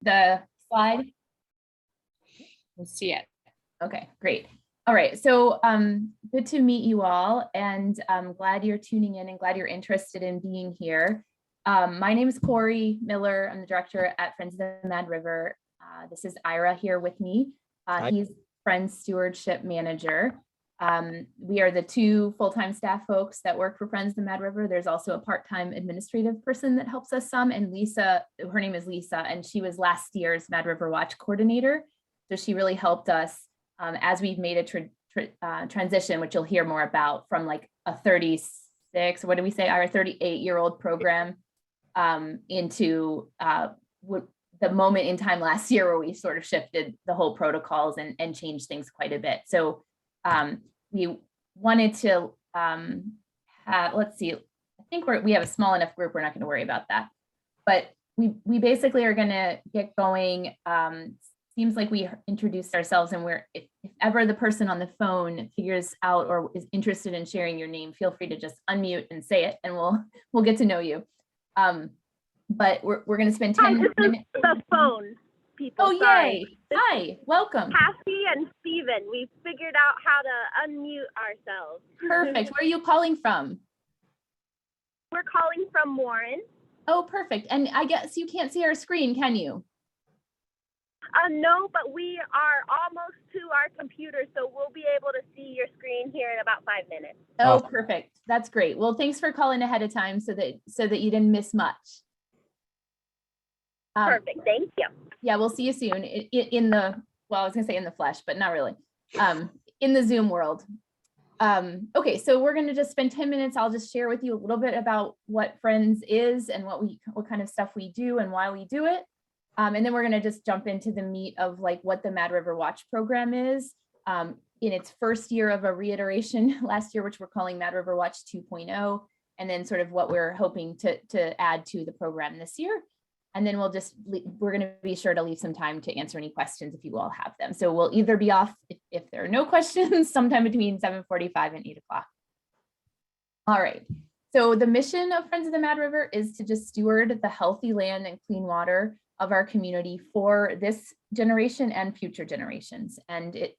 the slide? Let's see it. Okay, great. All right, so good to meet you all, and I'm glad you're tuning in and glad you're interested in being here. My name is Corey Miller. I'm the director at Friends of the Mad River. This is Ira here with me. He's Friends Stewardship Manager. We are the two full-time staff folks that work for Friends of the Mad River. There's also a part-time administrative person that helps us some, and Lisa, her name is Lisa, and she was last year's Mad River Watch coordinator. So she really helped us as we've made a transition, which you'll hear more about, from like a 36, what do we say, our 38-year-old program into the moment in time last year where we sort of shifted the whole protocols and changed things quite a bit. So we wanted to let's see, I think we have a small enough group, we're not going to worry about that. But we basically are going to get going. Seems like we introduced ourselves, and if ever the person on the phone figures out or is interested in sharing your name, feel free to just unmute and say it, and we'll get to know you. But we're going to spend 10 minutes. This is the phone people. Oh, yay. Hi, welcome. Cassie and Steven, we figured out how to unmute ourselves. Perfect. Where are you calling from? We're calling from Warren. Oh, perfect. And I guess you can't see our screen, can you? No, but we are almost to our computer, so we'll be able to see your screen here in about 5 minutes. Oh, perfect. That's great. Well, thanks for calling ahead of time so that you didn't miss much. Perfect. Thank you. Yeah, we'll see you soon in the, well, I was gonna say in the flesh, but not really. In the Zoom world. Okay, so we're gonna just spend 10 minutes. I'll just share with you a little bit about what Friends is and what kind of stuff we do and why we do it. And then we're going to just jump into the meat of like what the Mad River Watch program is in its first year of a reiteration last year, which we're calling Mad River Watch 2.0, and then sort of what we're hoping to add to the program this year. And then we're going to be sure to leave some time to answer any questions if you all have them. So we'll either be off if there are no questions sometime between 7:45 and 8 o'clock. All right. So the mission of Friends of the Mad River is to just steward the healthy land and clean water of our community for this generation and future generations. And it,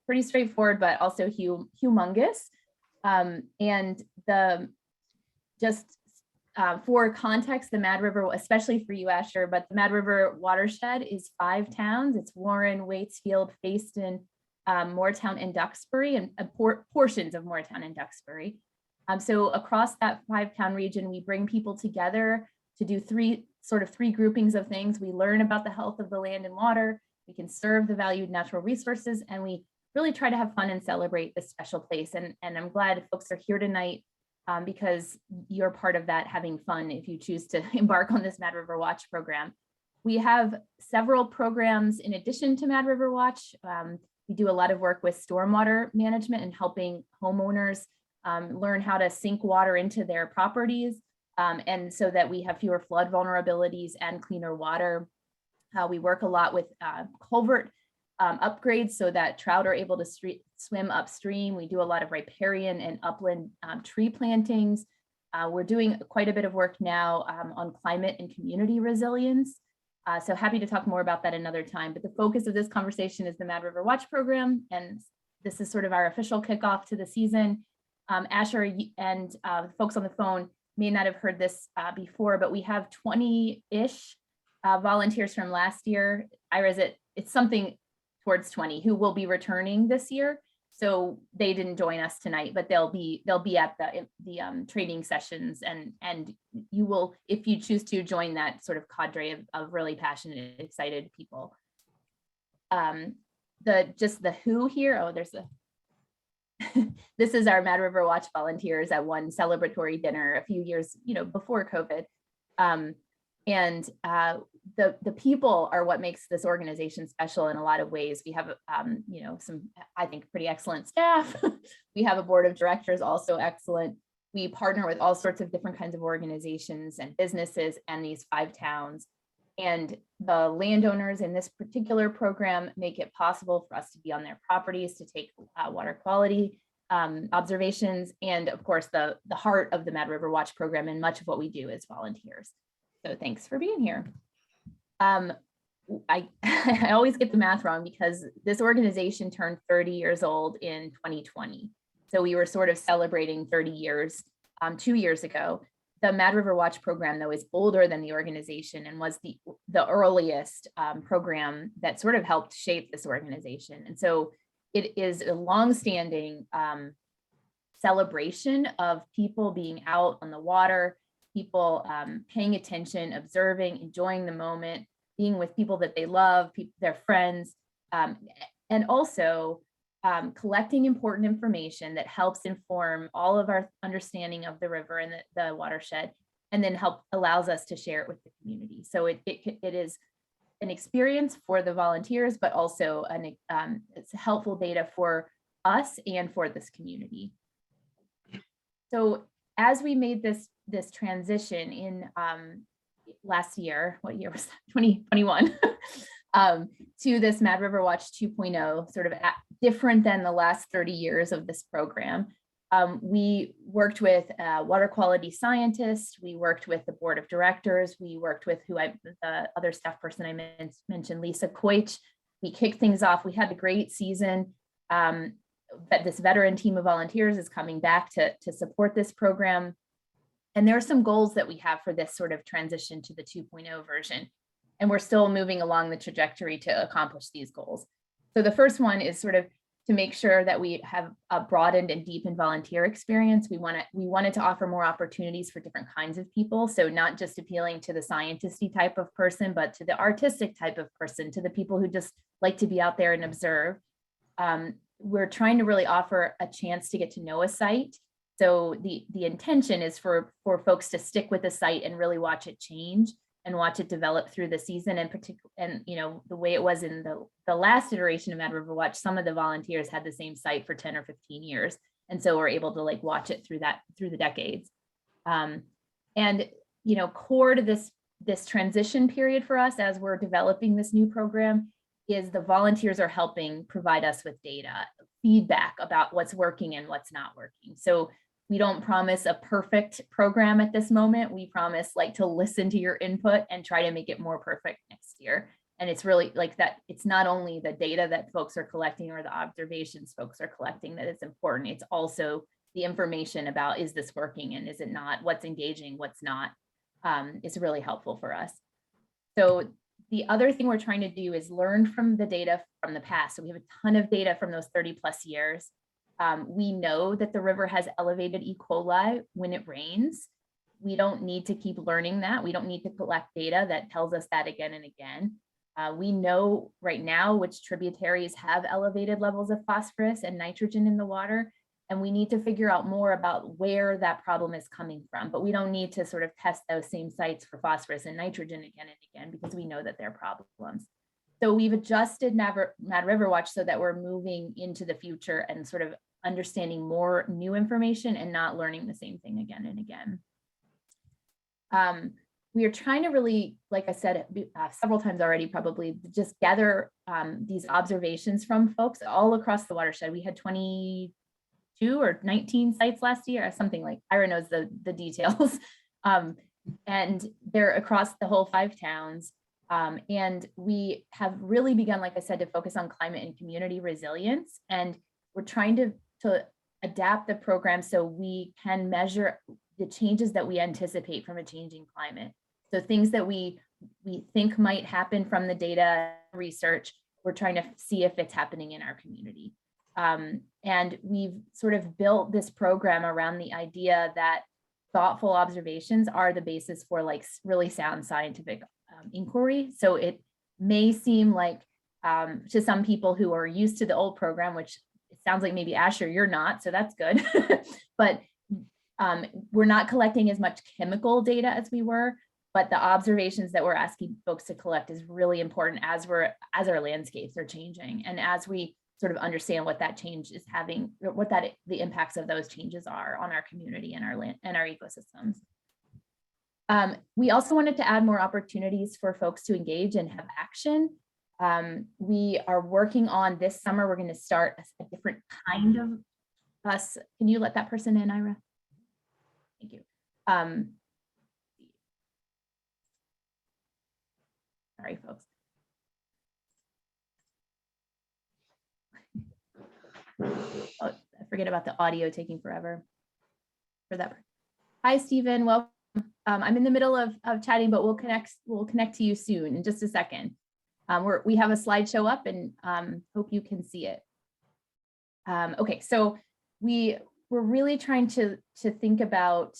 pretty straightforward, but also humongous. And for context, the Mad River, especially for you, Asher, but the Mad River watershed is 5 towns. It's Warren, Waitsfield, Fayston, Moortown, and Duxbury, and portions of Moortown and Duxbury. So across that 5-town region, we bring people together to do three groupings of things. We learn about the health of the land and water, we can serve the valued natural resources, and we really try to have fun and celebrate this special place. And I'm glad folks are here tonight because you're part of that, having fun if you choose to embark on this Mad River Watch program. We have several programs in addition to Mad River Watch. We do a lot of work with stormwater management and helping homeowners learn how to sink water into their properties. And so that we have fewer flood vulnerabilities and cleaner water. We work a lot with culvert upgrades so that trout are able to swim upstream. We do a lot of riparian and upland tree plantings. We're doing quite a bit of work now on climate and community resilience. So happy to talk more about that another time. But the focus of this conversation is the Mad River Watch program. And this is sort of our official kickoff to the season. Asher and folks on the phone may not have heard this before, but we have 20-ish volunteers from last year. Ira, it's something towards 20 who will be returning this year. So they didn't join us tonight, but they'll be at the training sessions, and you will, if you choose to, join that sort of cadre of really passionate, excited people. The who here. Oh, there's a. This is our Mad River Watch volunteers at one celebratory dinner a few years, before COVID. The people are what makes this organization special in a lot of ways. We have, some, I think, pretty excellent staff. We have a board of directors, also excellent. We partner with all sorts of different kinds of organizations and businesses and these 5 towns. And the landowners in this particular program make it possible for us to be on their properties to take water quality observations. And of course, the heart of the Mad River Watch program and much of what we do is volunteers. So thanks for being here. I always get the math wrong because this organization turned 30 years old in 2020. So we were sort of celebrating 30 years 2 years ago. The Mad River Watch program, though, is older than the organization and was the earliest program that sort of helped shape this organization. And so it is a longstanding celebration of people being out on the water, people paying attention, observing, enjoying the moment, being with people that they love, their friends, and also collecting important information that helps inform all of our understanding of the river and the watershed, and then allows us to share it with the community. So it is an experience for the volunteers, but also it's helpful data for us and for this community. So as we made this transition in last year, what year was that? 2021, to this Mad River Watch 2.0, sort of different than the last 30 years of this program. We worked with water quality scientists. We worked with the board of directors. We worked with the other staff person I mentioned, Lisa Koich. We kicked things off. We had a great season. That this veteran team of volunteers is coming back to support this program. And there are some goals that we have for this sort of transition to the 2.0 version. And we're still moving along the trajectory to accomplish these goals. So the first one is sort of to make sure that we have a broadened and deepened volunteer experience. We wanted to offer more opportunities for different kinds of people. So not just appealing to the scientisty type of person, but to the artistic type of person, to the people who just like to be out there and observe. We're trying to really offer a chance to get to know a site. So the intention is for folks to stick with the site and really watch it change and watch it develop through the season. And you know, the way it was in the last iteration of Mad River Watch, some of the volunteers had the same site for 10 or 15 years. And so we're able to like watch it through the decades. And you know, core to this transition period for us as we're developing this new program is the volunteers are helping provide us with data, feedback about what's working and what's not working. So we don't promise a perfect program at this moment. We promise like to listen to your input and try to make it more perfect next year. And it's really like that. It's not only the data that folks are collecting or the observations folks are collecting that is important. It's also the information about, is this working and is it not? What's engaging, what's not, is really helpful for us. So the other thing we're trying to do is learn from the data from the past. So we have a ton of data from those 30 plus years. We know that the river has elevated E. coli when it rains. We don't need to keep learning that. We don't need to collect data that tells us that again and again. We know right now which tributaries have elevated levels of phosphorus and nitrogen in the water, and we need to figure out more about where that problem is coming from. But we don't need to sort of test those same sites for phosphorus and nitrogen again and again, because we know that they're problems. So we've adjusted Mad River Watch so that we're moving into the future and sort of understanding more new information and not learning the same thing again and again. We are trying to really, like I said several times already, probably just gather these observations from folks all across the watershed. We had 22 or 19 sites last year, something like, Ira knows the details. And they're across the whole 5 towns. And we have really begun, like I said, to focus on climate and community resilience. And we're trying to adapt the program so we can measure the changes that we anticipate from a changing climate. So things that we think might happen from the data research, we're trying to see if it's happening in our community. And we've sort of built this program around the idea that thoughtful observations are the basis for like really sound scientific inquiry. So it may seem like to some people who are used to the old program, which it sounds like maybe Asher, you're not, so that's good. But we're not collecting as much chemical data as we were, but the observations that we're asking folks to collect is really important as our landscapes are changing, and as we sort of understand what that change is having, the impacts of those changes are on our community and our land and our ecosystems. We also wanted to add more opportunities for folks to engage and have action. We are working on this summer, we're going to start a different kind of us. Can you let that person in, Ira? Thank you. Sorry, folks. Oh, I forget about the audio taking forever for that. Hi, Stephen. Welcome. I'm in the middle of chatting, but we'll connect to you soon in just a second. We have a slideshow up and hope you can see it. Okay, so we're really trying to think about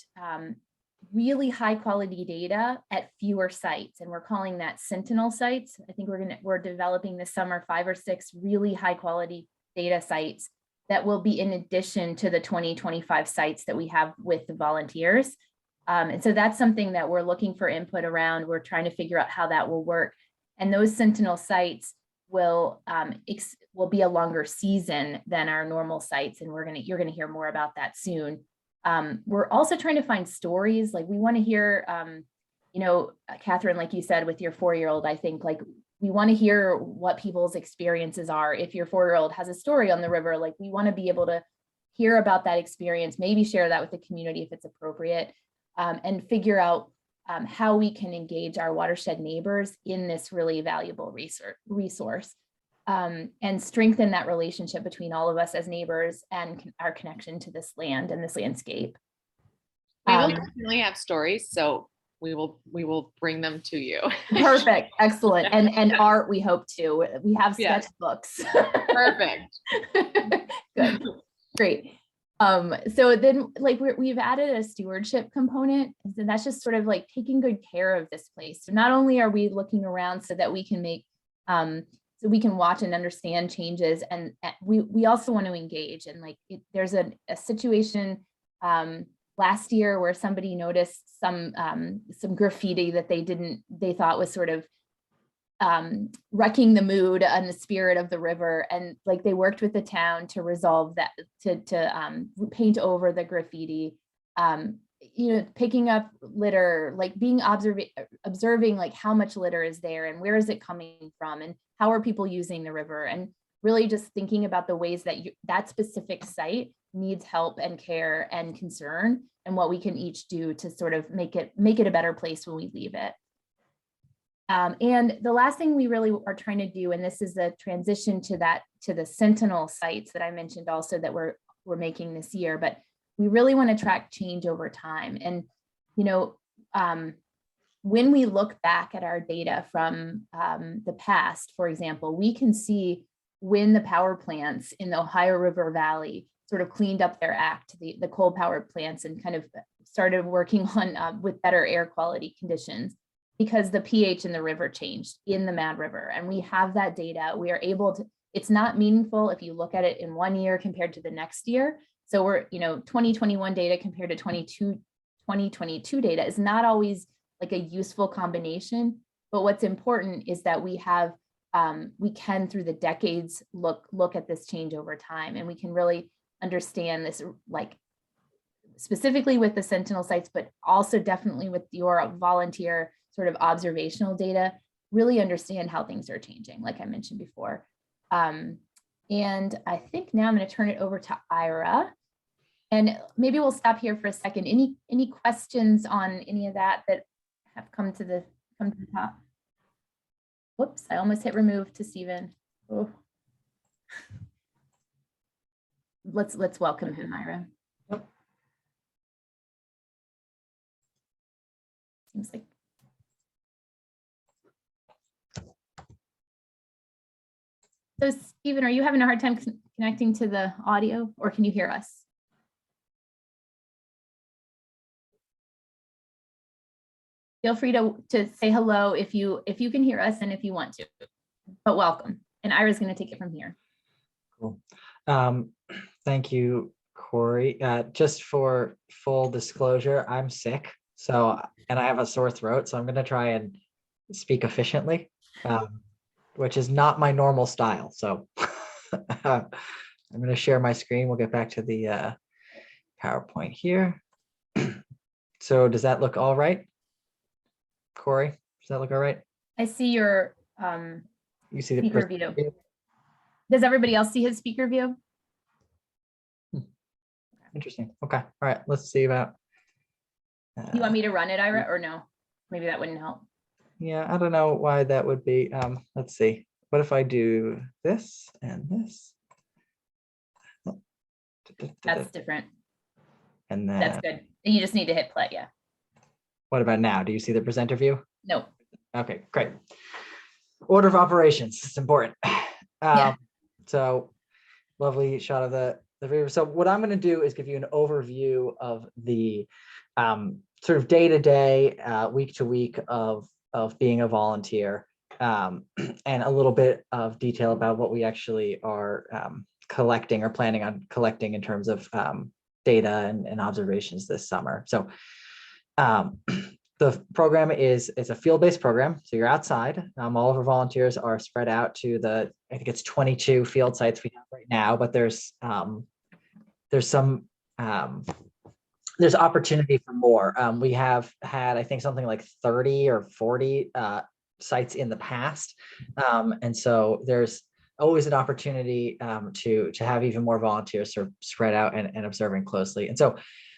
really high quality data at fewer sites, and we're calling that Sentinel sites. I think we're developing this summer 5 or 6 really high quality data sites that will be in addition to the 2025 sites that we have with the volunteers. And so that's something that we're looking for input around. We're trying to figure out how that will work. And those Sentinel sites will be a longer season than our normal sites. And you're gonna hear more about that soon. We're also trying to find stories. Like we want to hear, you know, Catherine, like you said, with your 4-year-old, I think like we want to hear what people's experiences are. If your 4-year-old has a story on the river, like we want to be able to hear about that experience, maybe share that with the community if it's appropriate, and figure out how we can engage our watershed neighbors in this really valuable resource, and strengthen that relationship between all of us as neighbors and our connection to this land and this landscape. We will definitely have stories, so we will bring them to you. Perfect, excellent, and art we hope to. We have sketchbooks. Perfect. Good, great. So then like we've added a stewardship component, and that's just sort of like taking good care of this place. So not only are we looking around so that we can make so we can watch and understand changes, and we also want to engage. And like there's a situation last year where somebody noticed some graffiti that they thought was sort of wrecking the mood and the spirit of the river, and like they worked with the town to resolve that, to paint over the graffiti, you know, picking up litter, like being observing like how much litter is there and where is it coming from and how are people using the river, and really just thinking about the ways that that specific site needs help and care and concern, and what we can each do to sort of make it a better place when we leave it. And the last thing we really are trying to do, and this is a transition to the Sentinel sites that I mentioned also that we're making this year, but we really want to track change over time. And, you know, when we look back at our data from the past, for example, we can see when the power plants in the Ohio River Valley sort of cleaned up their act, the coal power plants, and kind of started working on with better air quality conditions, because the pH in the river changed in the Mad River. And we have that data. We are able to, it's not meaningful if you look at it in one year compared to the next year. So we're, you know, 2021 data compared to 2022 data is not always like a useful combination. But what's important is that we have, we can through the decades look at this change over time, and we can really understand this, like specifically with the Sentinel sites, but also definitely with your volunteer sort of observational data, really understand how things are changing, like I mentioned before. And I think now I'm going to turn it over to Ira, and maybe we'll stop here for a second. Any questions on any of that have come to the top? Whoops, I almost hit remove to Stephen. Oh. Let's welcome him, Ira. Yep. Seems like. So Stephen, are you having a hard time connecting to the audio, or can you hear us? Feel free to say hello if you can hear us and if you want to, but welcome. And Ira's going to take it from here. Cool. Thank you, Corey. Just for full disclosure, I'm sick, and I have a sore throat, so I'm going to try and speak efficiently, which is not my normal style. So I'm going to share my screen. We'll get back to the PowerPoint here. So does that look all right, Corey? Does that look all right? I see your you see the speaker view. Does everybody else see his speaker view? Interesting. Okay. All right. Let's see about. You want me to run it, Ira, or no? Maybe that wouldn't help. Yeah, I don't know why that would be. Let's see. What if I do this and this? That's different. And then That's good. And you just need to hit play. Yeah. what about now? Do you see the presenter view? No. Okay, great. Order of operations, it's important. Yeah. So lovely shot of the river. So what I'm going to do is give you an overview of the sort of day-to-day, week-to-week of being a volunteer, and a little bit of detail about what we actually are collecting or planning on collecting in terms of data and observations this summer. So the program is a field-based program. So you're outside. All of our volunteers are spread out to I think it's 22 field sites we have right now, but there's opportunity for more. We have had, I think, something like 30 or 40 sites in the past. And so there's always an opportunity to have even more volunteers sort of spread out and observing closely. And so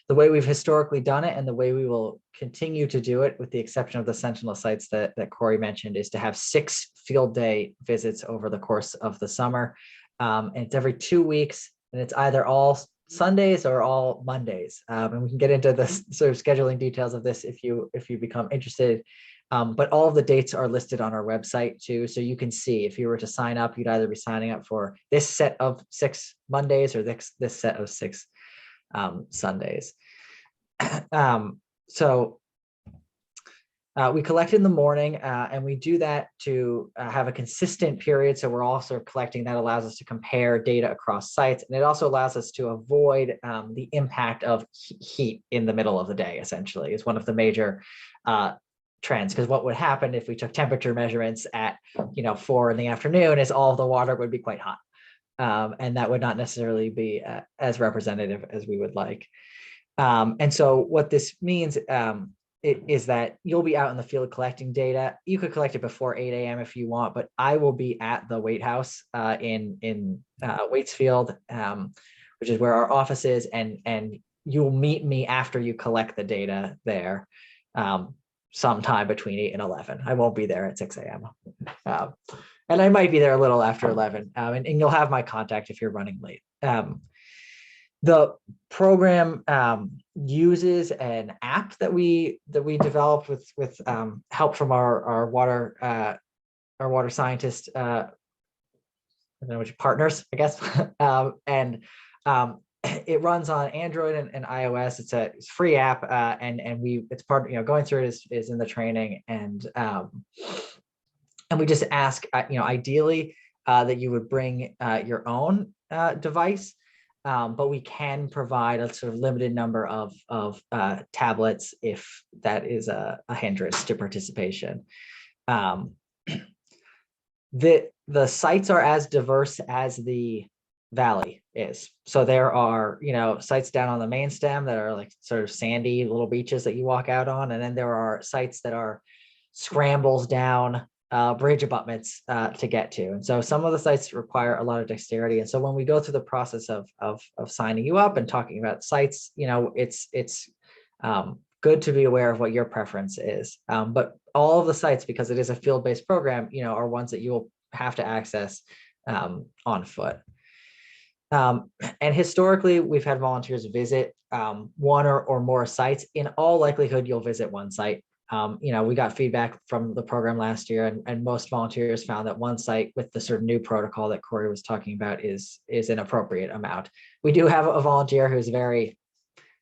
the way we've historically done it and the way we will continue to do it, with the exception of the Sentinel sites that Corey mentioned, is to have 6 field day visits over the course of the summer. And it's every 2 weeks, and it's either all Sundays or all Mondays. And we can get into the sort of scheduling details of this if you become interested. But all of the dates are listed on our website too. So you can see, if you were to sign up, you'd either be signing up for this set of 6 Mondays or this set of 6 Sundays. So we collect in the morning, and we do that to have a consistent period. So we're also collecting. That allows us to compare data across sites, and it also allows us to avoid the impact of heat in the middle of the day. Essentially, is one of the major trends, because what would happen if we took temperature measurements at 4 in the afternoon is all of the water would be quite hot, and that would not necessarily be as representative as we would like. And so what this means is that you'll be out in the field collecting data. You could collect it before 8 a.m. if you want, but I will be at the Waite House in Waitsfield, which is where our office is, and you'll meet me after you collect the data there, sometime between 8 and 11. I won't be there at 6 a.m. And I might be there a little after 11, and you'll have my contact if you're running late. The program uses an app that we developed with help from our water scientist partners, I guess, and it runs on Android and iOS. It's a free app, and it's part, going through it is in the training, and we just ask ideally that you would bring your own device. But we can provide a sort of limited number of tablets if that is a hindrance to participation. The sites are as diverse as the valley is. So there are, sites down on the main stem that are like sort of sandy little beaches that you walk out on. And then there are sites that are scrambles down bridge abutments to get to. And so some of the sites require a lot of dexterity. And so when we go through the process of signing you up and talking about sites, it's good to be aware of what your preference is. But all of the sites, because it is a field-based program, are ones that you will have to access on foot. And historically, we've had volunteers visit one or more sites. In all likelihood, you'll visit one site. We got feedback from the program last year, and most volunteers found that one site with the sort of new protocol that Corey was talking about is an appropriate amount. We do have a volunteer who's very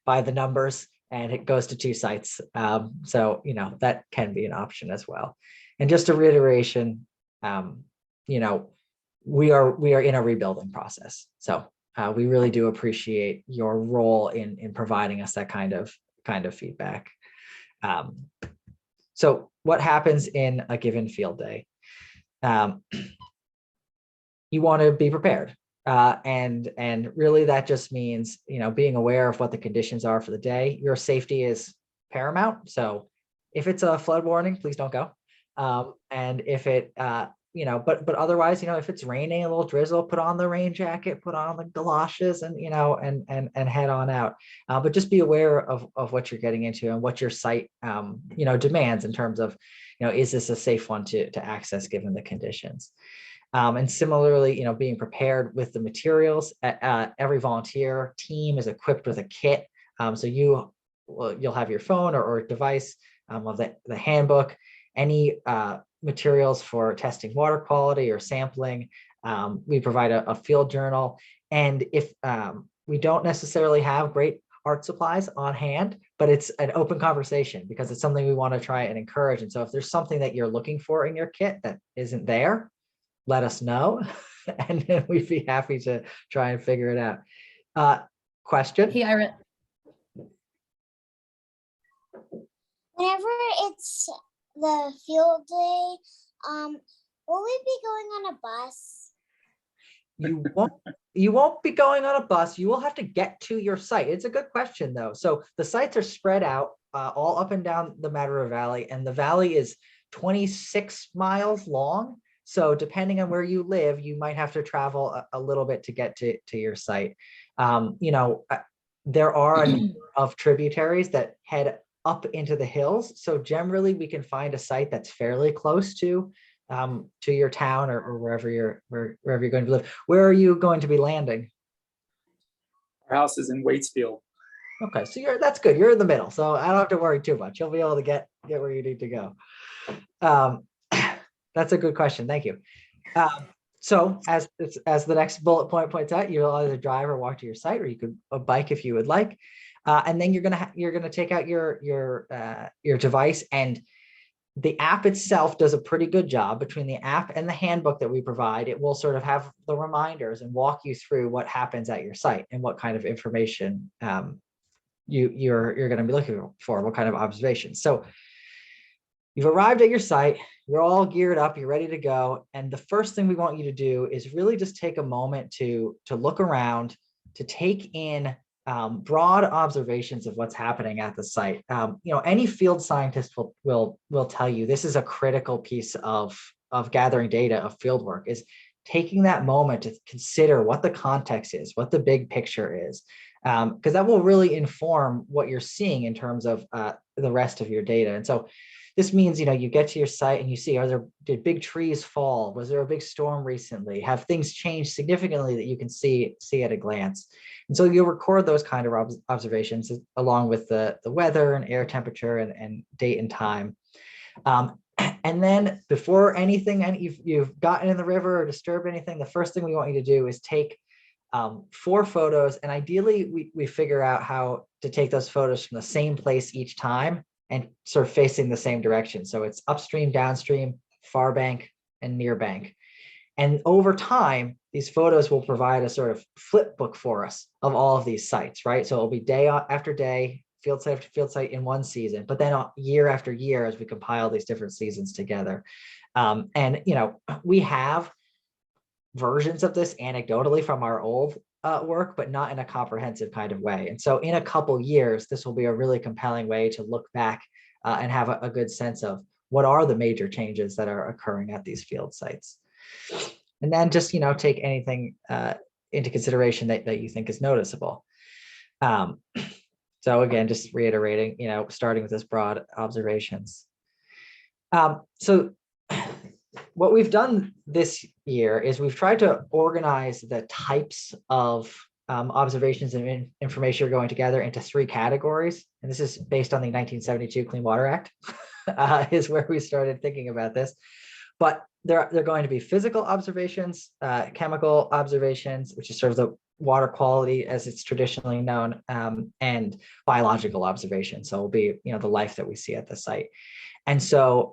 by the numbers, and it goes to 2 sites. So, that can be an option as well. And just a reiteration, we are in a rebuilding process. So we really do appreciate your role in providing us that kind of feedback. So what happens in a given field day? You want to be prepared. And really that just means, being aware of what the conditions are for the day. Your safety is paramount. So if it's a flood warning, please don't go. And if it, but otherwise, if it's raining, a little drizzle, put on the rain jacket, put on the galoshes, and head on out. But just be aware of what you're getting into and what your site, demands in terms of, is this a safe one to access given the conditions? And similarly, being prepared with the materials. Every volunteer team is equipped with a kit. So you'll have your phone or device of the handbook, any materials for testing water quality or sampling. We provide a field journal. And if we don't necessarily have great art supplies on hand, but it's an open conversation because it's something we want to try and encourage. And so if there's something that you're looking for in your kit that isn't there, let us know, and then we'd be happy to try and figure it out. Question? Hey, Ira. Whenever it's the field day, will we be going on a bus? You won't be going on a bus. You will have to get to your site. It's a good question, though. So the sites are spread out all up and down the Mad River Valley, and the valley is 26 miles long. So depending on where you live, you might have to travel a little bit to get to your site. There are a number of tributaries that head up into the hills. So generally we can find a site that's fairly close to your town or wherever you're going to live. Where are you going to be landing? Our house is in Waitsfield. Okay, so that's good. You're in the middle, so I don't have to worry too much. You'll be able to get where you need to go. That's a good question. Thank you. So as the next bullet point points out, you'll either drive or walk to your site, or you could bike if you would like. And then you're gonna take out your device, and the app itself does a pretty good job. Between the app and the handbook that we provide, it will sort of have the reminders and walk you through what happens at your site and what kind of information you're going to be looking for, what kind of observations. So you've arrived at your site, you're all geared up, you're ready to go. And the first thing we want you to do is really just take a moment to look around, to take in broad observations of what's happening at the site. Any field scientist will tell you this is a critical piece of gathering data of field work, is taking that moment to consider what the context is, what the big picture is, because that will really inform what you're seeing in terms of the rest of your data. And so this means, you get to your site and you see, did big trees fall? Was there a big storm recently? Have things changed significantly that you can see at a glance? And so you'll record those kind of observations along with the weather and air temperature and date and time. And then before anything, and you've gotten in the river or disturbed anything, the first thing we want you to do is take 4 photos. And ideally, we figure out how to take those photos from the same place each time and sort of facing the same direction. So it's upstream, downstream, far bank, and near bank. And over time, these photos will provide a sort of flip book for us of all of these sites, right? So it'll be day after day, field site after field site in one season, but then year after year as we compile these different seasons together. And we have versions of this anecdotally from our old work, but not in a comprehensive kind of way. And so in a couple years, this will be a really compelling way to look back and have a good sense of what are the major changes that are occurring at these field sites. And then just, take anything into consideration that you think is noticeable. So again, just reiterating, starting with this broad observations. So what we've done this year is we've tried to organize the types of observations and information you're going together into 3 categories. And this is based on the 1972 Clean Water Act, is where we started thinking about this. But they're going to be physical observations, chemical observations, which is sort of the water quality as it's traditionally known, and biological observations. So it'll be, the life that we see at the site. And so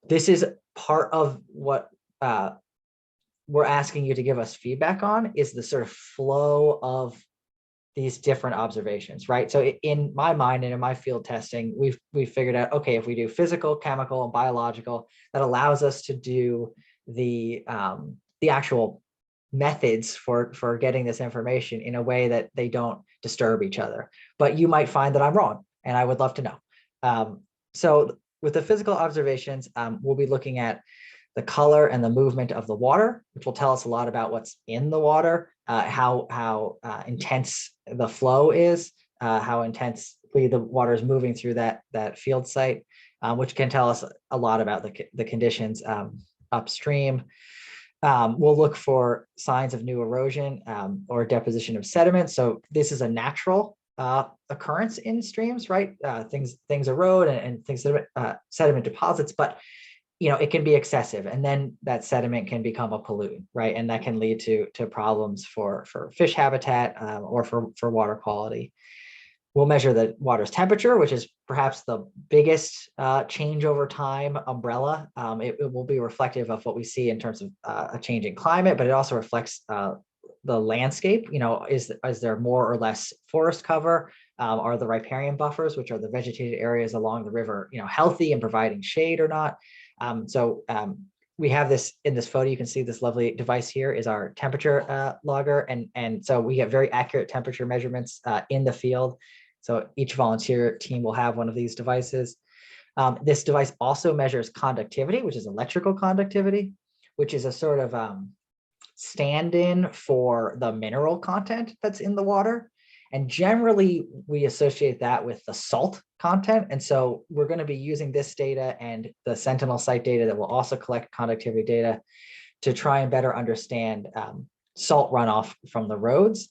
this is part of what we're asking you to give us feedback on, is the sort of flow of these different observations, right? So in my mind and in my field testing, we've figured out, okay, if we do physical, chemical, and biological, that allows us to do the actual methods for getting this information in a way that they don't disturb each other. But you might find that I'm wrong, and I would love to know. So with the physical observations, we'll be looking at the color and the movement of the water, which will tell us a lot about what's in the water, how intense the flow is, how intensely the water is moving through that field site. which can tell us a lot about the conditions upstream. We'll look for signs of new erosion or deposition of sediment. So this is a natural occurrence in streams, right? Things erode and things sediment deposits, but it can be excessive, and then that sediment can become a pollutant, right? And that can lead to problems for fish habitat or for water quality. We'll measure the water's temperature, which is perhaps the biggest change over time umbrella. It will be reflective of what we see in terms of a changing climate, but it also reflects the landscape. Is there more or less forest cover? Are the riparian buffers, which are the vegetated areas along the river, healthy and providing shade or not? We have this in this photo. You can see this lovely device here is our temperature logger. And so we get very accurate temperature measurements in the field. So each volunteer team will have one of these devices. This device also measures conductivity, which is electrical conductivity, which is a sort of stand-in for the mineral content that's in the water. And generally, we associate that with the salt content. And so we're going to be using this data and the Sentinel site data that will also collect conductivity data to try and better understand salt runoff from the roads,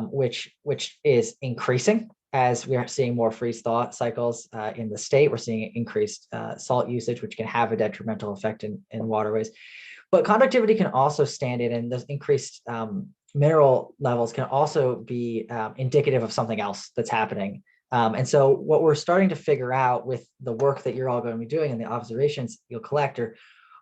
which is increasing as we are seeing more freeze-thaw cycles in the state. We're seeing increased salt usage, which can have a detrimental effect in waterways. But conductivity can also stand in, and those increased mineral levels can also be indicative of something else that's happening. And so what we're starting to figure out with the work that you're all going to be doing and the observations you'll collect are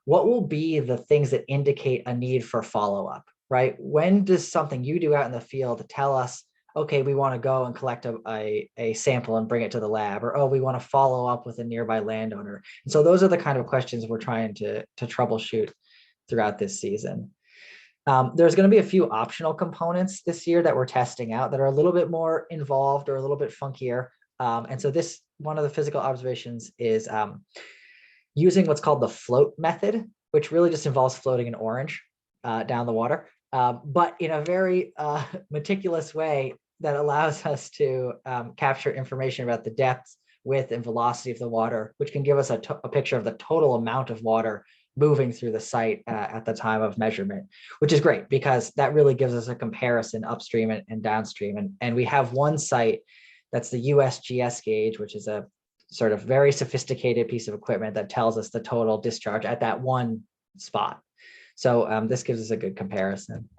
what will be the things that indicate a need for follow-up, right? When does something you do out in the field tell us, okay, we want to go and collect a sample and bring it to the lab, or, oh, we want to follow up with a nearby landowner. And so those are the kind of questions we're trying to troubleshoot throughout this season. There's going to be a few optional components this year that we're testing out that are a little bit more involved or a little bit funkier. And so this, one of the physical observations is using what's called the float method, which really just involves floating an orange down the water, but in a very meticulous way that allows us to capture information about the depth, width, and velocity of the water, which can give us a picture of the total amount of water moving through the site at the time of measurement, which is great because that really gives us a comparison upstream and downstream. And we have one site that's the USGS gauge, which is a sort of very sophisticated piece of equipment that tells us the total discharge at that one spot. So this gives us a good comparison.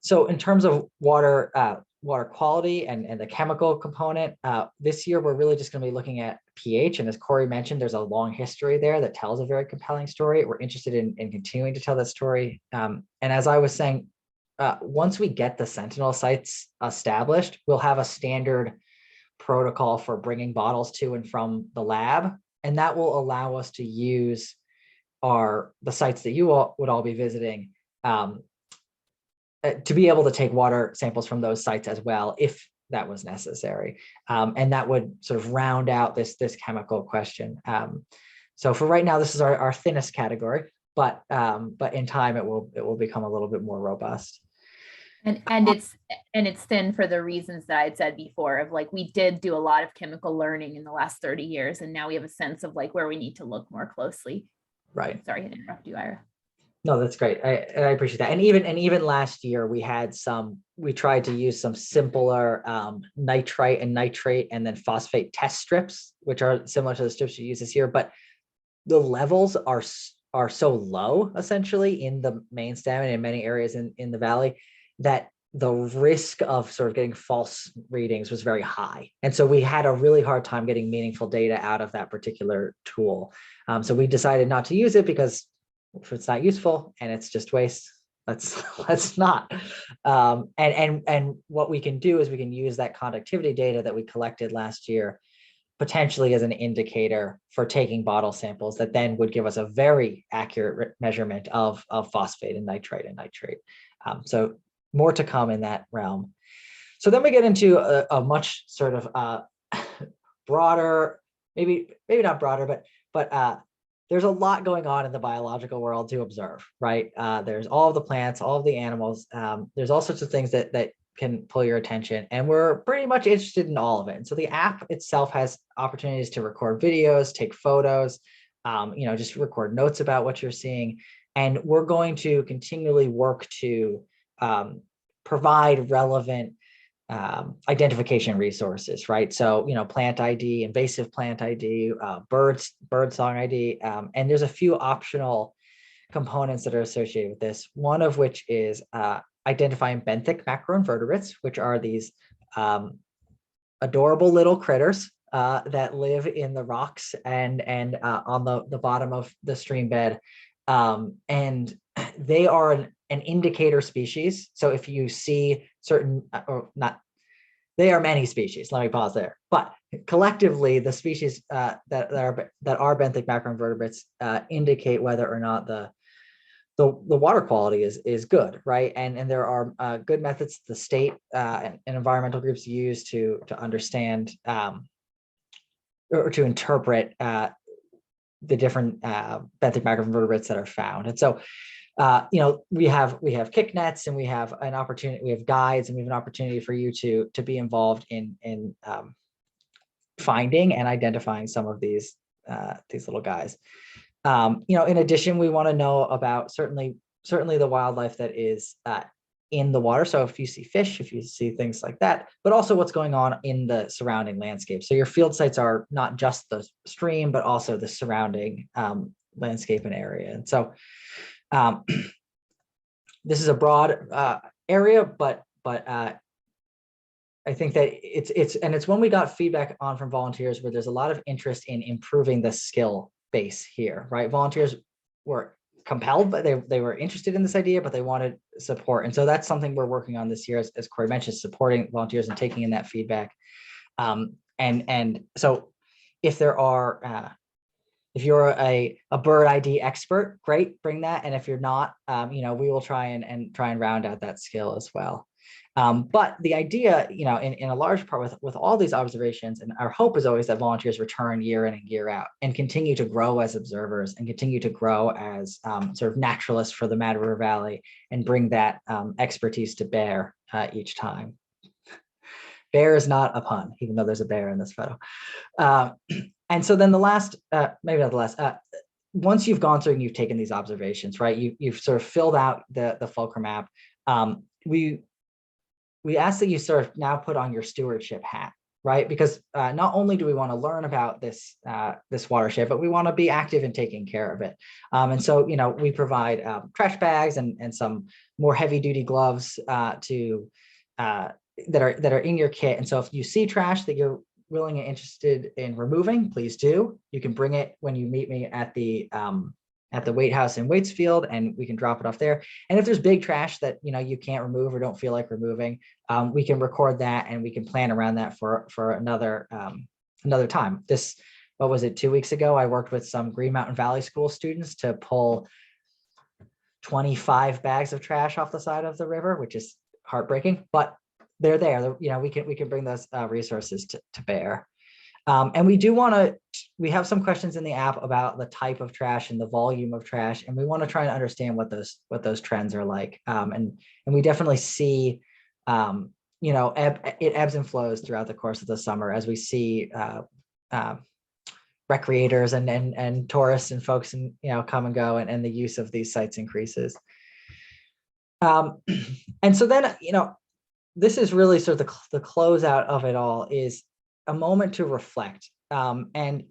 So in terms of water quality and the chemical component, this year we're really just going to be looking at pH. And as Corey mentioned, there's a long history there that tells a very compelling story. We're interested in continuing to tell that story. And as I was saying, once we get the Sentinel sites established, we'll have a standard protocol for bringing bottles to and from the lab. And that will allow us to use the sites that you all would all be visiting to be able to take water samples from those sites as well, if that was necessary. And that would sort of round out this chemical question. So for right now, this is our thinnest category, but in time it will become a little bit more robust. And it's thin for the reasons that I had said before of like, we did do a lot of chemical learning in the last 30 years. And now we have a sense of like where we need to look more closely. Right. Sorry to interrupt you, Ira. No, that's great. I appreciate that. And even last year we tried to use some simpler nitrite and nitrate and then phosphate test strips, which are similar to the strips you use this year, but the levels are so low essentially in the main stem and in many areas in the valley that the risk of sort of getting false readings was very high. And so we had a really hard time getting meaningful data out of that particular tool. So we decided not to use it because if it's not useful and it's just waste, let's not. And what we can do is we can use that conductivity data that we collected last year potentially as an indicator for taking bottle samples that then would give us a very accurate measurement of phosphate and nitrite and nitrate. So more to come in that realm. So then we get into a much sort of broader, maybe not broader, but there's a lot going on in the biological world to observe, right? There's all of the plants, all of the animals. There's all sorts of things that can pull your attention, and we're pretty much interested in all of it. And so the app itself has opportunities to record videos, take photos, just record notes about what you're seeing. And we're going to continually work to provide relevant identification resources, right? So, plant ID, invasive plant ID, bird song ID, and there's a few optional components that are associated with this, one of which is identifying benthic macroinvertebrates, which are these adorable little critters that live in the rocks and on the bottom of the stream bed. And they are an indicator species. So if you see certain, or not, they are many species, let me pause there. But collectively, the species that are benthic macroinvertebrates indicate whether or not the water quality is good, right? And there are good methods the state and environmental groups use to understand or to interpret the different benthic macroinvertebrates that are found. And so, we have kick nets, and we have an opportunity, we have guides, and we have an opportunity for you to be involved in finding and identifying some of these little guys. In addition, we want to know about certainly the wildlife that is in the water. So if you see fish, if you see things like that, but also what's going on in the surrounding landscape. So your field sites are not just the stream, but also the surrounding landscape and area. And so this is a broad area, but I think that it's when we got feedback on from volunteers where there's a lot of interest in improving the skill base here, right? Volunteers were compelled, but they were interested in this idea, but they wanted support. And so that's something we're working on this year, as Corey mentioned, supporting volunteers and taking in that feedback. And so if there are, if you're a bird ID expert, great, bring that. And if you're not, we will try and round out that skill as well. But the idea, in a large part with all these observations, and our hope is always that volunteers return year in and year out and continue to grow as observers and continue to grow as sort of naturalists for the Mad River Valley and bring that expertise to bear each time. Bear is not a pun, even though there's a bear in this photo. And so then the last, maybe not the last, once you've gone through and you've taken these observations, right, you've sort of filled out the Fulcrum map. We ask that you sort of now put on your stewardship hat, right? Because not only do we want to learn about this watershed, but we want to be active in taking care of it. And so, we provide trash bags and some more heavy duty gloves that are in your kit. And so if you see trash that you're willing and interested in removing, please do. You can bring it when you meet me at the Waite House in Waitsfield, and we can drop it off there. And if there's big trash that you can't remove or don't feel like removing, we can record that and we can plan around that for another time. What was it, 2 weeks ago, I worked with some Green Mountain Valley School students to pull 25 bags of trash off the side of the river, which is heartbreaking, but they're there. We can bring those resources to bear. And we have some questions in the app about the type of trash and the volume of trash, and we want to try and understand what those trends are like. And we definitely see, it ebbs and flows throughout the course of the summer as we see recreators and tourists and folks come and go, and the use of these sites increases. And so then, this is really sort of the closeout of it all, is a moment to reflect. And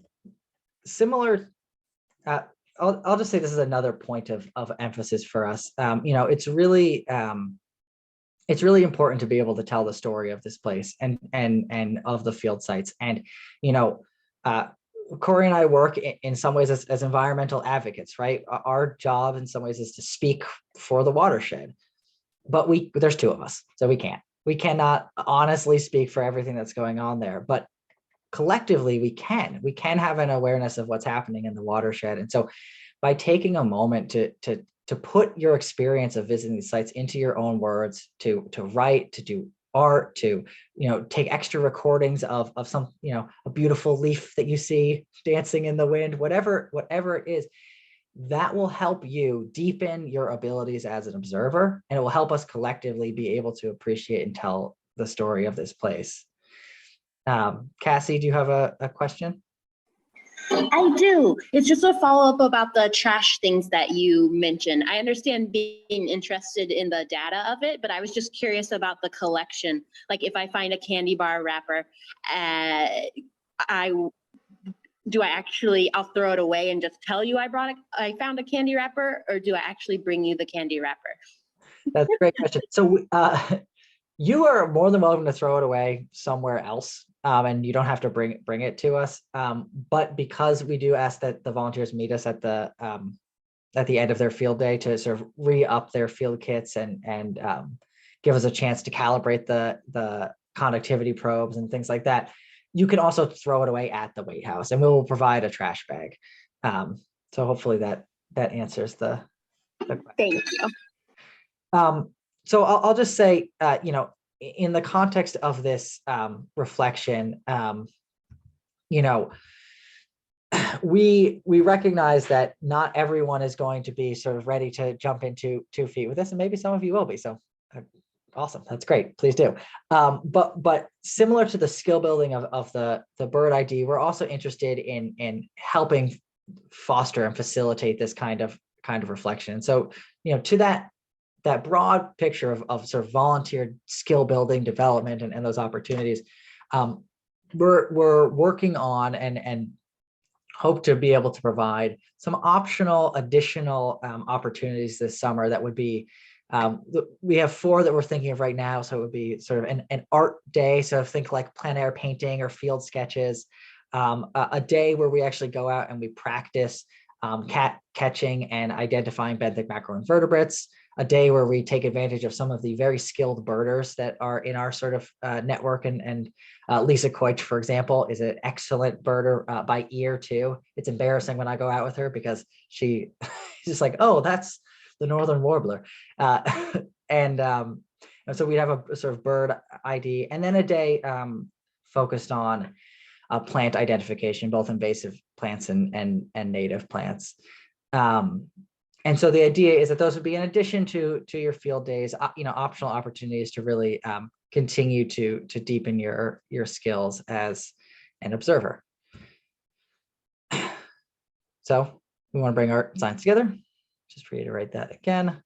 similar, I'll just say this is another point of emphasis for us. It's really important to be able to tell the story of this place and of the field sites. And Corey and I work in some ways as environmental advocates, right? Our job in some ways is to speak for the watershed, but there's two of us, so we cannot honestly speak for everything that's going on there, but collectively we can have an awareness of what's happening in the watershed. And so by taking a moment to put your experience of visiting these sites into your own words, to write, to do art, to take extra recordings of some a beautiful leaf that you see dancing in the wind, whatever it is, that will help you deepen your abilities as an observer, and it will help us collectively be able to appreciate and tell the story of this place. Cassie, do you have a question? I do. It's just a follow-up about the trash things that you mentioned. I understand being interested in the data of it, but I was just curious about the collection. Like if I find a candy bar wrapper, I'll throw it away and just tell you I found a candy wrapper, or do I actually bring you the candy wrapper? That's a great question. So you are more than welcome to throw it away somewhere else, and you don't have to bring it to us. But because we do ask that the volunteers meet us at the end of their field day to sort of re-up their field kits and give us a chance to calibrate the conductivity probes and things like that, you can also throw it away at the Wait House, and we will provide a trash bag. So hopefully that answers the question. Thank you. So I'll just say, in the context of this reflection, we recognize that not everyone is going to be sort of ready to jump into 2 feet with this, and maybe some of you will be. So awesome, that's great. Please do. But similar to the skill building of the bird ID, we're also interested in helping foster and facilitate this kind of reflection. So to that broad picture of sort of volunteer skill building development and those opportunities, we're working on and hope to be able to provide some optional additional opportunities this summer that would be, we have 4 that we're thinking of right now. So it would be sort of an art day. So think like plein air painting or field sketches, a day where we actually go out and we practice cat catching and identifying benthic macroinvertebrates, a day where we take advantage of some of the very skilled birders that are in our sort of network. And Lisa Koich, for example, is an excellent birder by ear too. It's embarrassing when I go out with her because she's just like, oh, that's the northern warbler. And so we have a sort of bird ID, and then a day focused on plant identification, both invasive plants and native plants. And so the idea is that those would be in addition to your field days, optional opportunities to really continue to deepen your skills as an observer. So we want to bring art and science together. Just reiterate that again.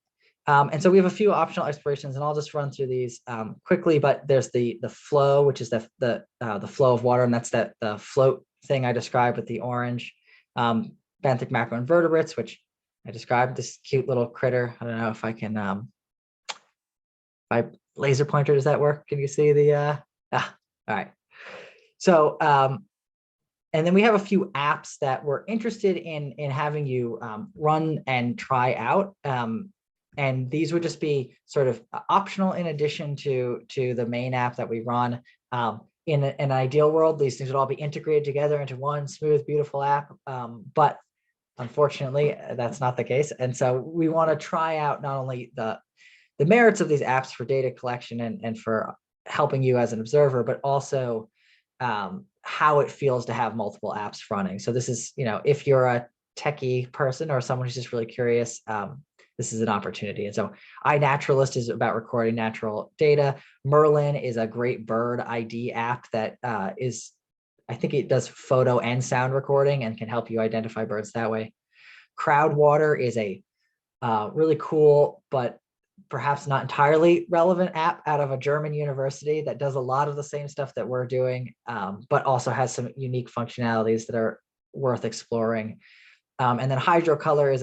And so we have a few optional explorations, and I'll just run through these quickly. But there's the flow, which is the flow of water, and that's the float thing I described with the orange. Benthic macroinvertebrates, which I described, this cute little critter. I don't know if I can, by laser pointer, does that work? Can you see the, all right. So, and then we have a few apps that we're interested in having you run and try out. And these would just be sort of optional in addition to the main app that we run. In an ideal world, these things would all be integrated together into one smooth, beautiful app. But unfortunately, that's not the case. And so we want to try out not only the merits of these apps for data collection and for helping you as an observer, but also how it feels to have multiple apps running. So this is, if you're a techie person or someone who's just really curious, this is an opportunity. And so iNaturalist is about recording natural data. Merlin is a great bird ID app that I think it does photo and sound recording and can help you identify birds that way. Crowdwater is a really cool, but perhaps not entirely relevant app out of a German university that does a lot of the same stuff that we're doing, but also has some unique functionalities that are worth exploring. And then Hydrocolor is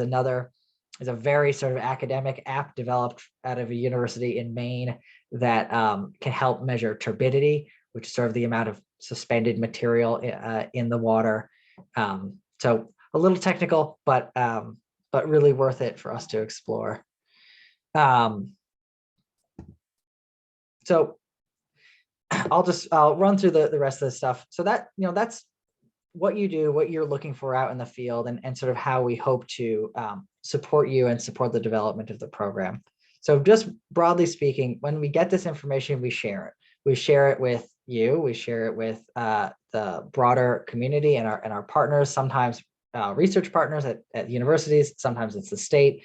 a very sort of academic app developed out of a university in Maine that can help measure turbidity, which is sort of the amount of suspended material in the water. So a little technical, but really worth it for us to explore. So I'll run through the rest of the stuff. So that, that's what you do, what you're looking for out in the field, and sort of how we hope to support you and support the development of the program. So just broadly speaking, when we get this information, we share it. We share it with you. We share it with the broader community and our partners. Sometimes research partners at universities. Sometimes it's the state.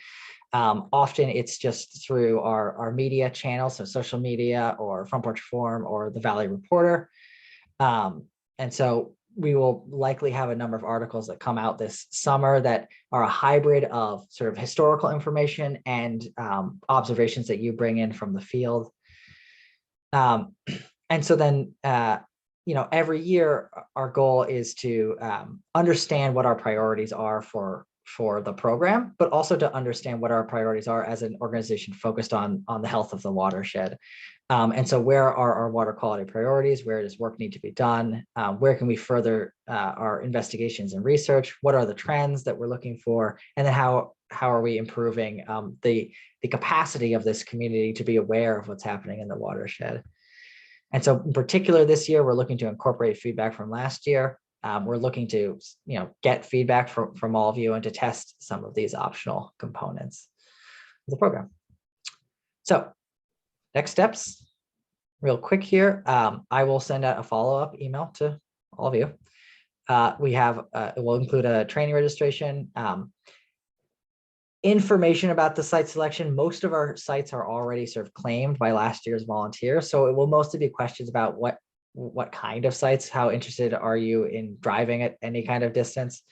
Often it's just through our media channels, so social media or Front Porch Forum or the Valley Reporter. And so we will likely have a number of articles that come out this summer that are a hybrid of sort of historical information and observations that you bring in from the field. And so then, every year our goal is to understand what our priorities are for the program, but also to understand what our priorities are as an organization focused on the health of the watershed. And so where are our water quality priorities? Where does work need to be done? Where can we further our investigations and research? What are the trends that we're looking for? And then how are we improving the capacity of this community to be aware of what's happening in the watershed? And so in particular this year, we're looking to incorporate feedback from last year. We're looking to get feedback from all of you and to test some of these optional components of the program. So next steps, real quick here. I will send out a follow-up email to all of you. It will include a training registration, information about the site selection. Most of our sites are already sort of claimed by last year's volunteers. So it will mostly be questions about what kind of sites, how interested are you in driving at any kind of distance?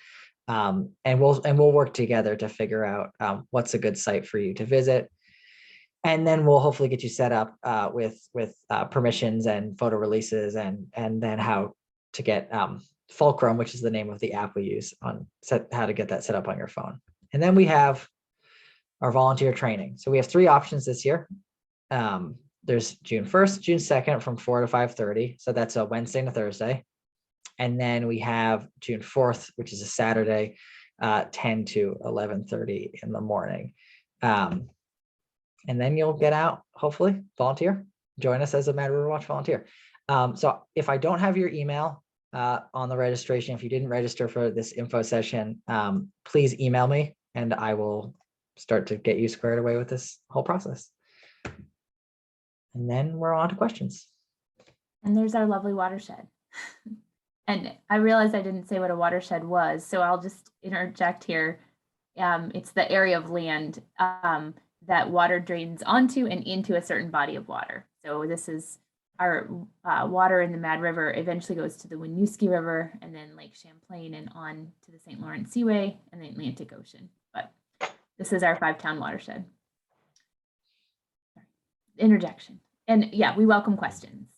And we'll work together to figure out what's a good site for you to visit. And then we'll hopefully get you set up with permissions and photo releases and then how to get Fulcrum, which is the name of the app we use how to get that set up on your phone. And then we have our volunteer training. So we have 3 options this year. There's June 1st, June 2nd from 4 to 5:30. So that's a Wednesday and a Thursday. And then we have June 4th, which is a Saturday, 10 to 11:30 in the morning. And then you'll get out, hopefully, volunteer, join us as a Mad River Watch volunteer. So if I don't have your email on the registration, if you didn't register for this info session, please email me and I will start to get you squared away with this whole process. And then we're on to questions. And there's our lovely watershed. And I realized I didn't say what a watershed was, so I'll just interject here. It's the area of land that water drains onto and into a certain body of water. So this is our water in the Mad River eventually goes to the Winooski River and then Lake Champlain and on to the St. Lawrence Seaway and the Atlantic Ocean. But this is our 5-town watershed. Interjection. And yeah, we welcome questions.